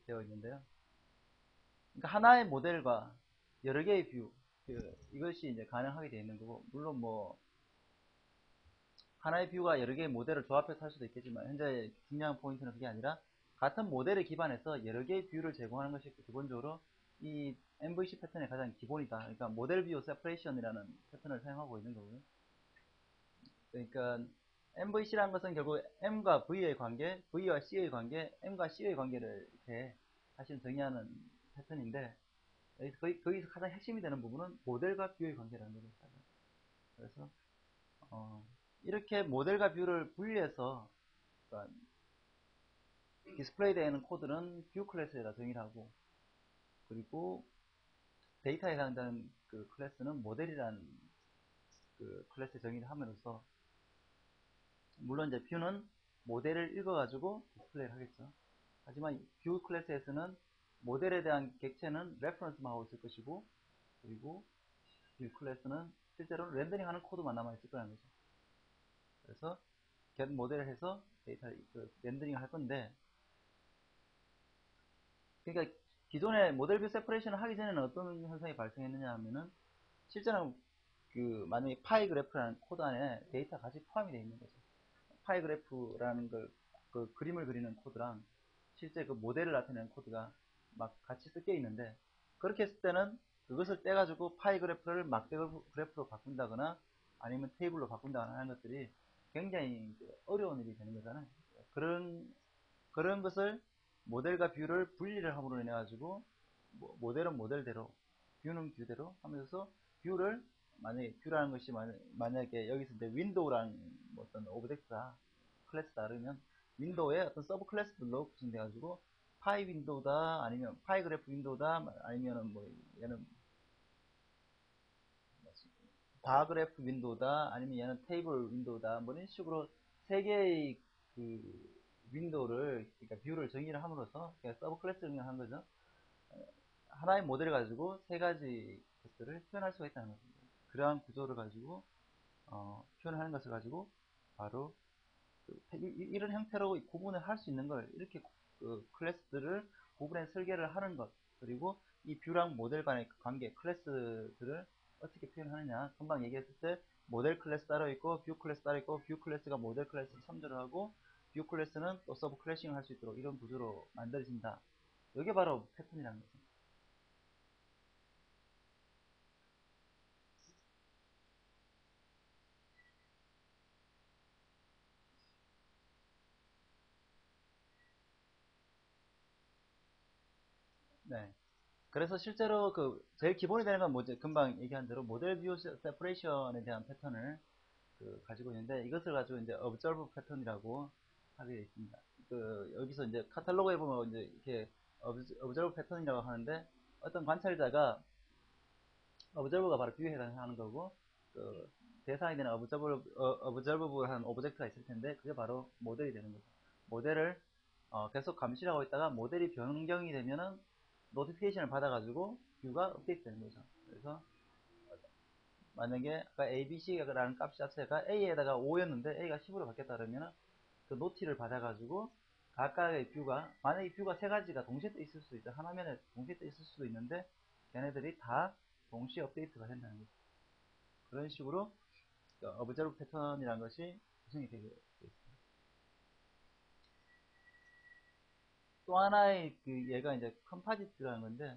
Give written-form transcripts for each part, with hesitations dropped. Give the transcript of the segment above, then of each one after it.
되어 있는데요. 그러니까 하나의 모델과 여러 개의 뷰, 이것이 이제 가능하게 되어 있는 거고, 물론 뭐 하나의 뷰가 여러 개의 모델을 조합해서 할 수도 있겠지만, 현재 중요한 포인트는 그게 아니라 같은 모델에 기반해서 여러 개의 뷰를 제공하는 것이 기본적으로 이 MVC 패턴의 가장 기본이다. 그러니까 모델 뷰 세퍼레이션이라는 패턴을 사용하고 있는 거고요. 그러니까 MVC라는 것은 결국 M과 V의 관계, V와 C의 관계, M과 C의 관계를 이렇게 사실 정의하는 패턴인데, 거기서 가장 핵심이 되는 부분은 모델과 뷰의 관계라는 거죠. 그래서 이렇게 모델과 뷰를 분리해서, 그러니까 디스플레이 되는 코드는 뷰 클래스에다 정의를 하고, 그리고 데이터에 해당되는 그 클래스는 모델이라는 그 클래스에 정의를 함으로써, 물론 이제 뷰는 모델을 읽어가지고 디스플레이를 하겠죠. 하지만 뷰 클래스에서는 모델에 대한 객체는 레퍼런스만 하고 있을 것이고, 그리고 뷰 클래스는 실제로 렌더링하는 코드만 남아있을 거라는 거죠. 그래서 get 모델을 해서 데이터 렌더링을 할 건데, 그러니까 기존에 모델 뷰 세퍼레이션을 하기 전에는 어떤 현상이 발생했느냐 하면은, 실제로는 만약에 파이 그래프라는 코드 안에 데이터가 같이 포함이 되어 있는 거죠. 파이 그래프라는 그 그림을 그리는 코드랑 실제 그 모델을 나타내는 코드가 막 같이 섞여 있는데, 그렇게 했을 때는 그것을 떼가지고 파이 그래프를 막대 그래프로 바꾼다거나 아니면 테이블로 바꾼다거나 하는 것들이 굉장히 어려운 일이 되는 거잖아요. 그런 것을 모델과 뷰를 분리를 함으로 인해 가지고 모델은 모델대로, 뷰는 뷰대로 하면서 뷰를, 만약에 뷰라는 것이 만약에 여기서 이제 윈도우라는 어떤 오브젝트다, 클래스다 그러면 윈도우에 어떤 서브 클래스들로 구성돼 가지고 파이 윈도우다, 아니면 파이 그래프 윈도우다, 아니면은 뭐 얘는 바 그래프 윈도우다, 아니면 얘는 테이블 윈도우다, 뭐 이런 식으로 세 개의 그 윈도우를, 그러니까 뷰를 정의를 함으로써 서브 클래스 정의를 한 거죠. 하나의 모델을 가지고 세 가지 것들을 표현할 수가 있다는 겁니다. 그러한 구조를 가지고 표현하는 것을 가지고 바로 이런 형태로 구분을 할 수 있는 걸, 이렇게 클래스들을 구분해 설계를 하는 것, 그리고 이 뷰랑 모델 간의 관계, 클래스들을 어떻게 표현하느냐, 금방 얘기했을 때 모델 클래스 따로 있고 뷰 클래스 따로 있고, 뷰 클래스가 모델 클래스 참조를 하고 뷰 클래스는 또 서브 클래싱을 할 수 있도록 이런 구조로 만들어진다. 이게 바로 패턴이라는 거죠. 네. 그래서 실제로 제일 기본이 되는 건 뭐지? 금방 얘기한 대로 모델 뷰 세퍼레이션에 대한 패턴을 가지고 있는데, 이것을 가지고 이제 observe 패턴이라고 하게 되어 있습니다. 여기서 이제 카탈로그에 보면 이제 이렇게 observe 패턴이라고 하는데, 어떤 관찰자가 observe가 바로 뷰에 해당하는 거고, 대상이 되는 observable 오브젝트가 있을 텐데, 그게 바로 모델이 되는 거죠. 모델을 계속 감시를 하고 있다가 모델이 변경이 되면은 노티피케이션을 받아가지고 뷰가 업데이트 되는 거죠. 그래서 만약에 아까 ABC라는 값이 자체가 A에다가 5였는데 A가 10으로 바뀌었다 그러면 그 노티를 받아가지고 각각의 뷰가, 만약에 뷰가 세 가지가 동시에 떠 있을 수도 있죠. 한 화면에 동시에 떠 있을 수도 있는데 걔네들이 다 동시에 업데이트가 된다는 거죠. 그런 식으로 어브저브 패턴이라는 것이 구성이 되게 있습니다. 또 하나의 얘가 이제 컴파지트라는 건데,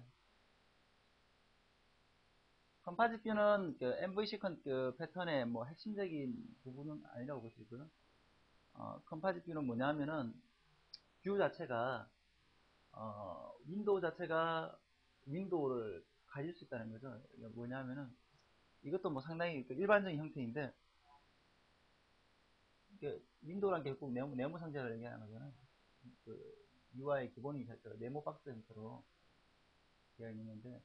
컴파짓 뷰는 MVC 패턴의 뭐 핵심적인 부분은 아니라고 볼 수 있고요. 컴파짓 뷰는 뭐냐면은 뷰 자체가 윈도우 자체가 윈도우를 가질 수 있다는 거죠. 뭐냐면은 이것도 뭐 상당히 일반적인 형태인데, 윈도우란 게 결국 네모 상자를 얘기하는 거잖아요. UI 기본이 네모 박스 형태로 되어 있는 건데,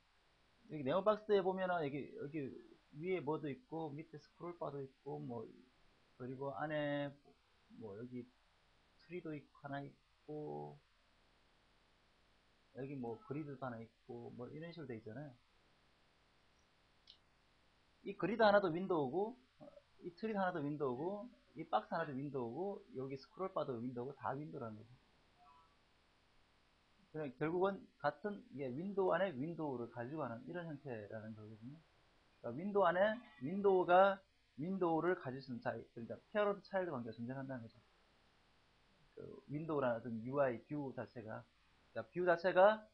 여기 네모 박스에 보면은 여기 위에 뭐도 있고 밑에 스크롤 바도 있고 뭐, 그리고 안에 뭐 여기 트리도 있고 하나 있고, 여기 뭐 그리드도 하나 있고 뭐 이런 식으로 돼 있잖아요. 이 그리드 하나도 윈도우고, 이 트리드 하나도 윈도우고, 이 박스 하나도 윈도우고, 여기 스크롤 바도 윈도우고, 다 윈도우라는 거죠. 그냥 결국은 같은 이게 윈도우 안에 윈도우를 가지고 하는 이런 형태라는 거거든요. 그러니까 윈도우 안에 윈도우가 윈도우를 가질 수 있는 그러니까 페어로드 차일드 관계가 존재한다는 거죠. 그 윈도우라는 어떤 UI 뷰 자체가 그러니까 뷰 자체가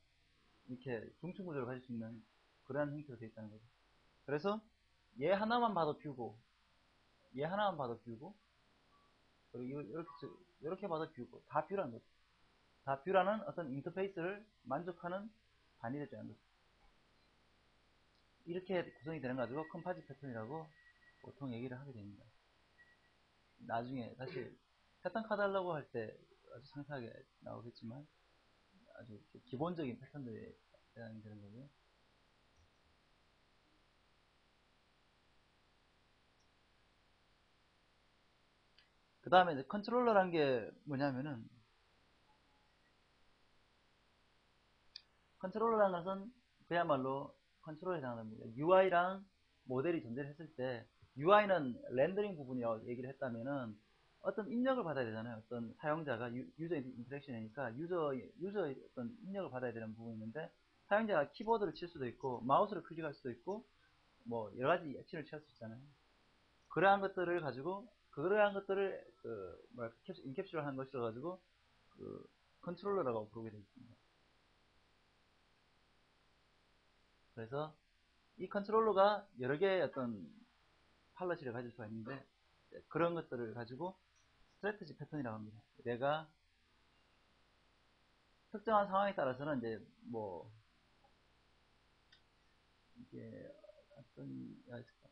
이렇게 중층 구조를 가질 수 있는 그러한 형태로 되어 있다는 거죠. 그래서 얘 하나만 봐도 뷰고 얘 하나만 봐도 뷰고 그리고 이렇게 봐도 뷰고 다 뷰라는 거죠. 다 뷰라는 어떤 인터페이스를 만족하는 단위를 짜는 거죠. 이렇게 구성이 되는 거 가지고 컴파짓 패턴이라고 보통 얘기를 하게 됩니다. 나중에 사실 패턴 카드 하려고 할 때 아주 상세하게 나오겠지만 아주 기본적인 패턴들에 해당이 되는 거고요. 그 다음에 컨트롤러란 게 뭐냐면은 컨트롤러라는 것은 그야말로 컨트롤에 해당하는 겁니다. UI랑 모델이 존재했을 때 UI는 렌더링 부분이라고 얘기를 했다면은 어떤 입력을 받아야 되잖아요. 어떤 사용자가 유저 인터랙션이니까 유저의 어떤 입력을 받아야 되는 부분이 있는데 사용자가 키보드를 칠 수도 있고 마우스를 클릭할 수도 있고 뭐 여러 가지 액션을 취할 수 있잖아요. 그러한 것들을 가지고 그러한 것들을 뭐랄까 인캡슐한 것이라 가지고 그 컨트롤러라고 부르게 되어 있습니다. 그래서 이 컨트롤러가 여러 개의 어떤 팔러시를 가질 수가 있는데 그런 것들을 가지고 스트래티지 패턴이라고 합니다. 내가 특정한 상황에 따라서는 이제 뭐 이게 어떤 있을까?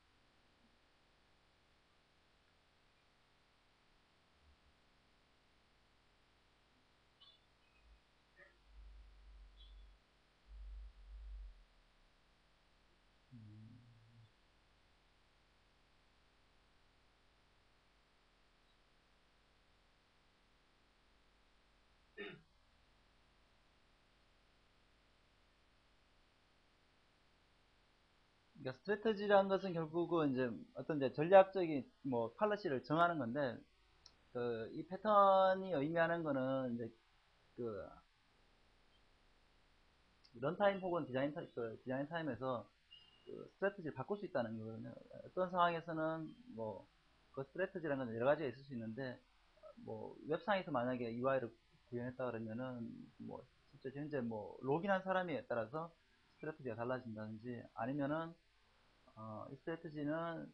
그러니까 스트래티지라는 것은 결국은 이제 어떤 이제 전략적인 뭐 팔러시를 정하는 건데 이 패턴이 의미하는 거는 이제 그 런타임 혹은 디자인 타임에서 스트래티지를 바꿀 수 있다는 거거든요. 어떤 상황에서는 뭐 그 스트래티지라는 건 여러 가지가 있을 수 있는데 뭐 웹상에서 만약에 UI를 구현했다 그러면은 뭐 실제 현재 뭐 로그인한 사람에 따라서 스트래티지가 달라진다든지 아니면은 이 스트래티지는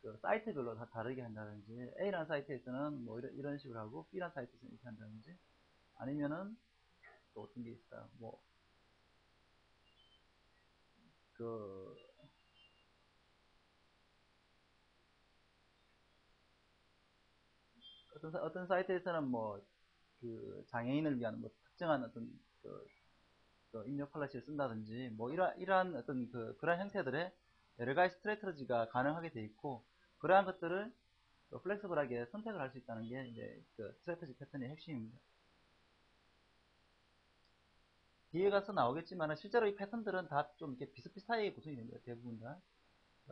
그 사이트별로 다 다르게 한다든지 A라는 사이트에서는 뭐 이런 식으로 하고 B라는 사이트에서는 이렇게 한다든지 아니면은 또 어떤 게 있을까요? 뭐 그 어떤 사이트에서는 뭐 그 장애인을 위한 뭐 특정한 어떤 입력 팔라시를 쓴다든지 뭐 이러한 어떤 그러한 형태들의 여러 가지 스트래티지가 가능하게 돼 있고 그러한 것들을 플렉서블하게 선택을 할 수 있다는 게 이제 그 스트래티지 패턴의 핵심입니다. 뒤에 가서 나오겠지만 실제로 이 패턴들은 다 좀 이렇게 비슷비슷하게 구성이 됩니다. 대부분 다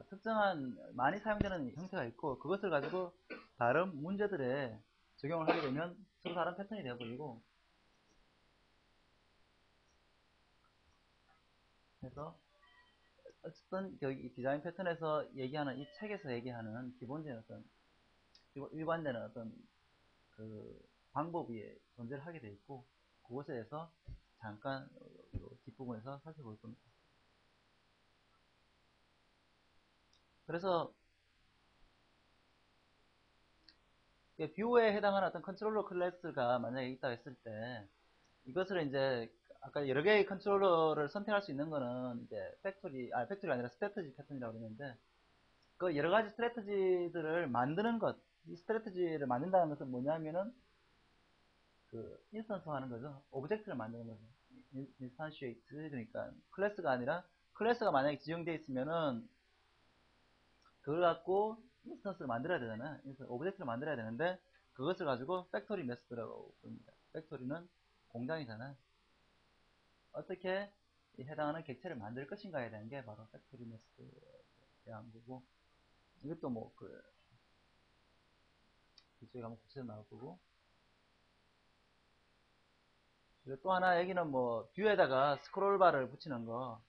특정한 많이 사용되는 형태가 있고 그것을 가지고 다른 문제들에 적용을 하게 되면 서로 다른 패턴이 되어버리고 그래서 어쨌든 여기 디자인 패턴에서 얘기하는 이 책에서 얘기하는 기본적인 어떤 일관되는 어떤 그 방법이 존재를 하게 돼 있고 그것에 대해서 잠깐 뒷부분에서 살펴볼 겁니다. 그래서 뷰에 해당하는 어떤 컨트롤러 클래스가 만약에 있다 했을 때 이것을 이제 아까 여러 개의 컨트롤러를 선택할 수 있는 거는 이제 팩토리가 아니라 스트래티지 패턴이라고 그러는데 그 여러 가지 스트래티지들을 만드는 것, 이 스트래티지를 만든다는 것은 뭐냐면은 인스턴스 하는 거죠. 오브젝트를 만드는 거죠. 인스탄시에이트 그러니까 클래스가 아니라 클래스가 만약에 지정되어 있으면은 그걸 갖고 인스턴스를 만들어야 되잖아요. 오브젝트를 만들어야 되는데 그것을 가지고 팩토리 메스드라고 부릅니다. 팩토리는 공장이잖아요. 어떻게 해당하는 객체를 만들 것인가에 대한 게 바로 팩토리 메스드에 대한 거고 이것도 이쪽에 가면 구체적으로 나올 거고 그리고 또 하나 여기는 뭐 뷰에다가 스크롤바를 붙이는 거,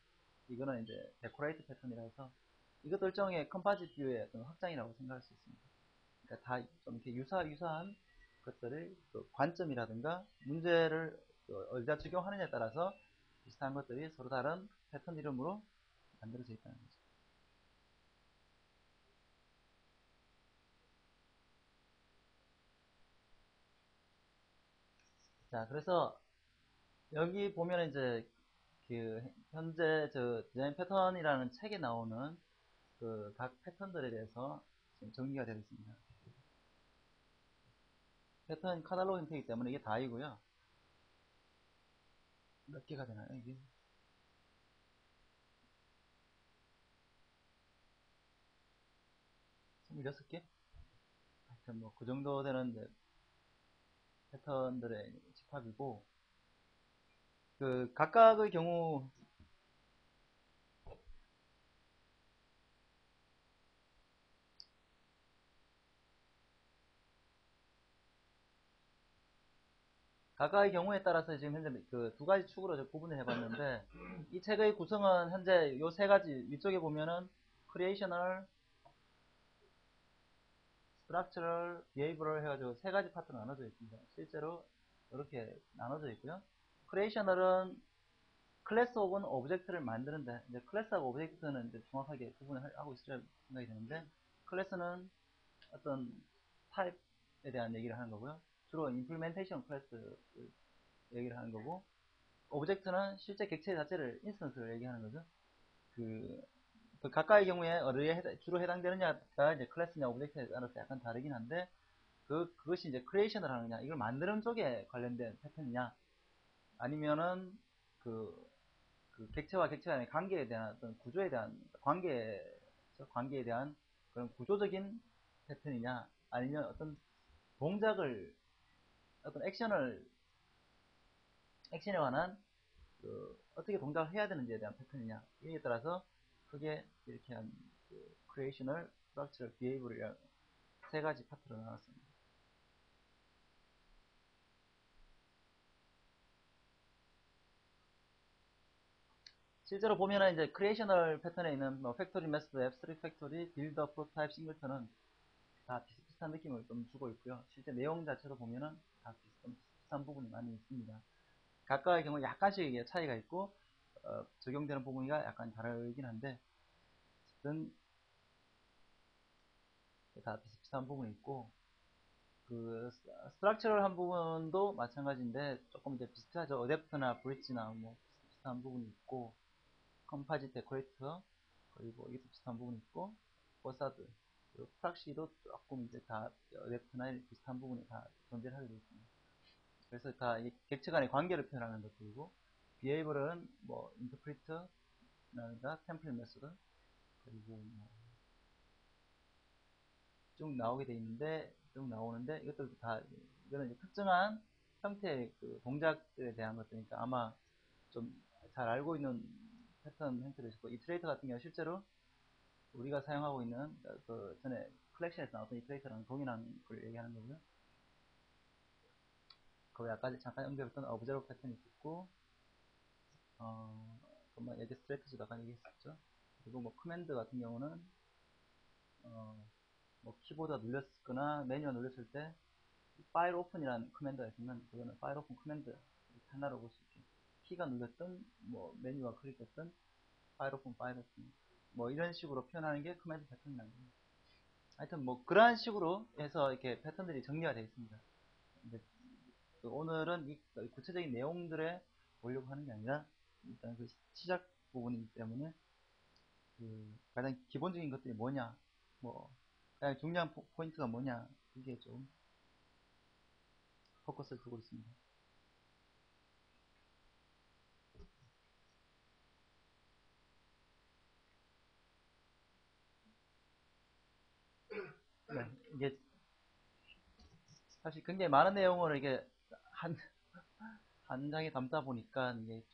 이거는 이제 데코레이트 패턴이라서 이것도 일종의 컴파짓 뷰의 어떤 확장이라고 생각할 수 있습니다. 그러니까 다 좀 이렇게 유사한 것들을 그 관점이라든가 문제를 어디다 적용하느냐에 따라서 비슷한 것들이 서로 다른 패턴 이름으로 만들어져 있다는 거죠. 자, 그래서 여기 보면 이제 그 현재 저 디자인 패턴이라는 책에 나오는 그 각 패턴들에 대해서 지금 정리가 되어 있습니다. 패턴 카탈로그 형태이기 때문에 이게 다이고요. 몇 개가 되나요, 이게? 26개? 하여튼 뭐 그 정도 되는 패턴들의 집합이고, 그 각각의 경우 각각의 경우에 따라서 지금 현재 그 두 가지 축으로 구분을 해봤는데, 이 책의 구성은 현재 요 세 가지 위쪽에 보면은 creational, structural, behavioral 해가지고 세 가지 파트로 나눠져 있습니다. 실제로 이렇게 나눠져 있고요. creational은 클래스 혹은 오브젝트를 만드는데, 이제 클래스하고 오브젝트는 이제 정확하게 구분을 하고 있어야 생각이 되는데, 클래스는 어떤 타입에 대한 얘기를 하는 거고요. 주로 implementation 클래스 얘기를 하는 거고, 오브젝트는 실제 객체 자체를 인스턴스를 얘기하는 거죠. 그, 그 각각의 경우에 어디에 주로 해당되느냐가 이제 클래스냐 오브젝트에 따라서 약간 다르긴 한데, 그것이 이제 크리에이션을 하느냐, 이걸 만드는 쪽에 관련된 패턴이냐, 아니면은 그, 그 객체와 객체 간의 관계에 대한 어떤 구조에 대한 관계에 대한 그런 구조적인 패턴이냐, 아니면 어떤 동작을 어떤 액션에 관한 그 어떻게 동작을 해야 되는지에 대한 패턴이냐, 이에 따라서 크게 이렇게 한 그 creational, structural, behavior이라는 세 가지 파트로 나눴습니다. 실제로 보면은 이제 creational 패턴에 있는 뭐 factory method, abstract factory, builder, prototype, singleton은 다 비슷비슷한 느낌을 좀 주고 있고요. 실제 내용 자체도 보면은 다 비슷한 부분이 많이 있습니다. 각각의 경우 약간씩 차이가 있고 적용되는 부분이 약간 다르긴 한데, 어쨌든 다 비슷비슷한 부분이 있고, 그 스트럭처럴한 부분도 마찬가지인데 조금 이제 비슷하죠. 어댑터나 브릿지나 뭐 비슷한 부분이 있고, 컴파짓 데코레이터, 그리고 이것도 비슷한 부분이 있고, 버사드, 그리고 프락시도 조금 이제 다 어댑터나 비슷한 부분이 다 존재를 하게 되어 있습니다. 그래서 다 이 객체 간의 관계를 표현하는 것들이고, 비헤이버는 뭐 인터프리터, 템플릿 메소드, 그리고 쭉 나오게 돼 있는데, 쭉 나오는데, 이것들도 다 이거는 이제 특정한 형태의 그 동작들에 대한 것들이니까 아마 좀 잘 알고 있는 패턴 형태도 있고, 이트레이터 같은 경우 실제로 우리가 사용하고 있는 그 전에 컬렉션에서 나왔던 이트레이터랑 동일한 걸 얘기하는 거고요. 그 아까 잠깐 언급했던 어브저버 패턴이 있고, 뭐 여기 스트레이트도 아까 얘기했었죠. 그리고 뭐 커맨드 같은 경우는 뭐 키보드가 눌렸거나 메뉴가 눌렸을 때 파일 오픈이라는 커맨드가 있으면 그거는 파일 오픈 커맨드 하나로 볼 수 있죠. 키가 눌렸든 뭐 메뉴가 클릭됐든 파일 오픈 뭐 이런 식으로 표현하는 게 커맨드 패턴이라는 거예요. 하여튼 뭐 그러한 식으로 해서 이렇게 패턴들이 정리가 되어 있습니다. 오늘은 이 구체적인 내용들에 보려고 하는 게 아니라 일단 그 시작 부분이기 때문에 그 가장 기본적인 것들이 뭐냐, 뭐 가장 중요한 포인트가 뭐냐, 그게 좀 포커스를 두고 있습니다. 네, 이게 사실 굉장히 많은 내용을 이게 한 장에 담다 보니까 이게 좀